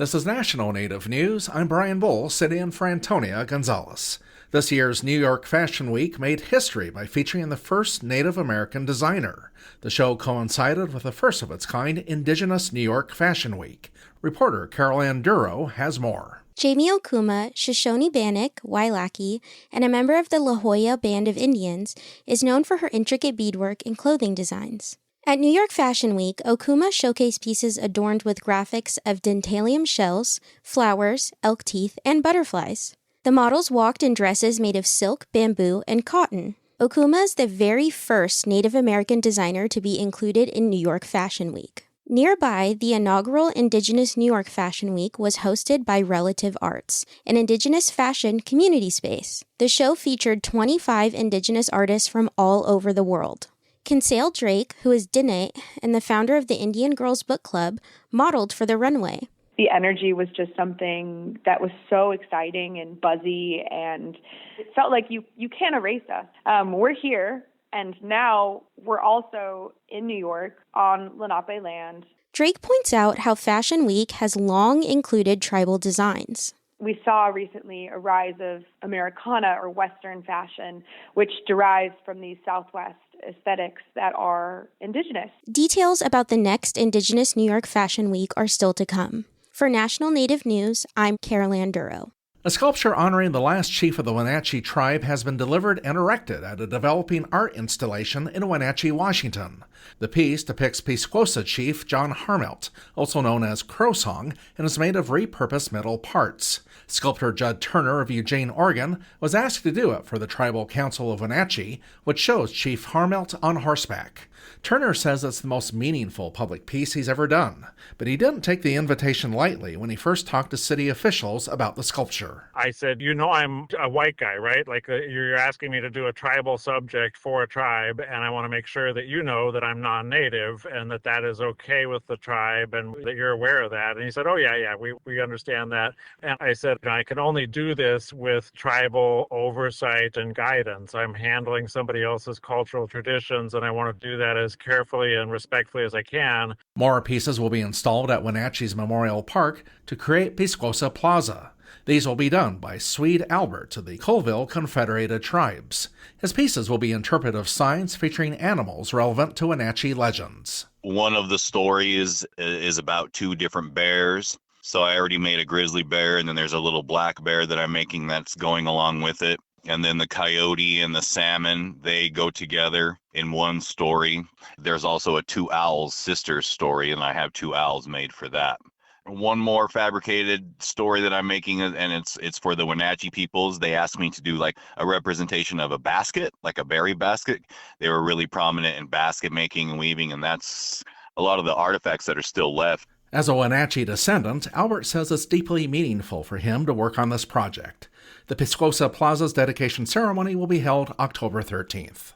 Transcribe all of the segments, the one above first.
This is National Native News. I'm Brian Bull, sitting in for Antonia Gonzalez. This year's New York Fashion Week made history by featuring the first Native American designer. The show coincided with the first of its kind Indigenous New York Fashion Week. Reporter Carol Ann Duro has more. Jamie Okuma, Shoshone Bannock, Wailaki, and a member of the La Jolla Band of Indians, is known for her intricate beadwork and clothing designs. At New York Fashion Week, Okuma showcased pieces adorned with graphics of dentalium shells, flowers, elk teeth, and butterflies. The models walked in dresses made of silk, bamboo, and cotton. Okuma is the very first Native American designer to be included in New York Fashion Week. Nearby, the inaugural Indigenous New York Fashion Week was hosted by Relative Arts, an Indigenous fashion community space. The show featured 25 Indigenous artists from all over the world. Kinsale Drake, who is Diné and the founder of the Indian Girls Book Club, modeled for the runway. The energy was just something that was so exciting and buzzy, and it felt like you can't erase us. We're here, and now we're also in New York on Lenape land. Drake points out how Fashion Week has long included tribal designs. We saw recently a rise of Americana or Western fashion, which derives from these Southwest aesthetics that are Indigenous. Details about the next Indigenous New York Fashion Week are still to come. For National Native News, I'm Carol Ann Duro. A sculpture honoring the last chief of the Wenatchee tribe has been delivered and erected at a developing art installation in Wenatchee, Washington. The piece depicts Pequotha Chief John Harmelt, also known as Crow Song, and is made of repurposed metal parts. Sculptor Judd Turner of Eugene, Oregon, was asked to do it for the Tribal Council of Wenatchee, which shows Chief Harmelt on horseback. Turner says it's the most meaningful public piece he's ever done, but he didn't take the invitation lightly when he first talked to city officials about the sculpture. I said, I'm a white guy, right? You're asking me to do a tribal subject for a tribe, and I want to make sure that you know that I'm non-native and that is okay with the tribe and that you're aware of that. And he said, oh, yeah, we understand that. And I said, I can only do this with tribal oversight and guidance. I'm handling somebody else's cultural traditions, and I want to do that as carefully and respectfully as I can. More pieces will be installed at Wenatchee's Memorial Park to create Pequotha Plaza. These will be done by Swede Albert of the Colville Confederated Tribes. His pieces will be interpretive signs featuring animals relevant to Wenatchee legends. One of the stories is about two different bears. So I already made a grizzly bear, and then there's a little black bear that I'm making that's going along with it. And then the coyote and the salmon, they go together in one story. There's also a two owls sisters story, and I have two owls made for that. One more fabricated story that I'm making, and it's for the Wenatchee peoples. They asked me to do like a representation of a basket, like a berry basket. They were really prominent in basket making and weaving, and that's a lot of the artifacts that are still left. As a Wenatchee descendant, Albert says it's deeply meaningful for him to work on this project. The Pequotha Plaza's dedication ceremony will be held October 13th.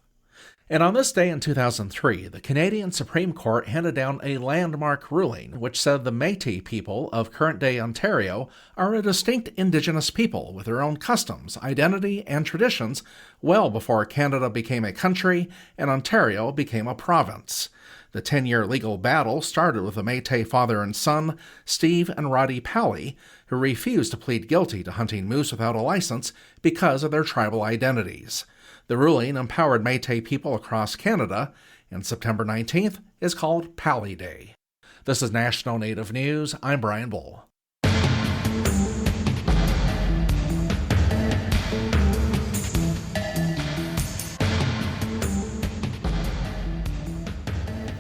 And on this day in 2003, the Canadian Supreme Court handed down a landmark ruling which said the Métis people of current-day Ontario are a distinct Indigenous people with their own customs, identity, and traditions well before Canada became a country and Ontario became a province. The 10-year legal battle started with the Métis father and son, Steve and Roddy Powley, who refused to plead guilty to hunting moose without a license because of their tribal identities. The ruling empowered Métis people across Canada, and September 19th is called Powley Day. This is National Native News. I'm Brian Bull.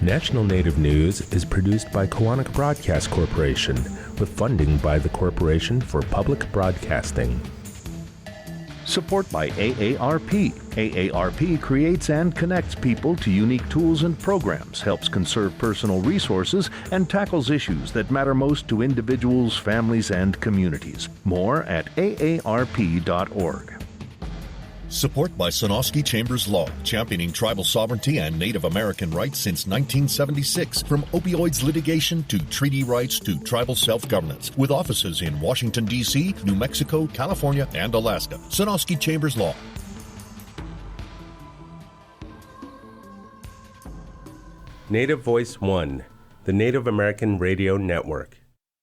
National Native News is produced by Koahnic Broadcast Corporation with funding by the Corporation for Public Broadcasting. Support by AARP. AARP creates and connects people to unique tools and programs, helps conserve personal resources, and tackles issues that matter most to individuals, families, and communities. More at aarp.org. Support by Sonosky Chambers Law, championing tribal sovereignty and Native American rights since 1976. From opioids litigation to treaty rights to tribal self-governance. With offices in Washington, D.C., New Mexico, California, and Alaska. Sonosky Chambers Law. Native Voice One, the Native American Radio Network.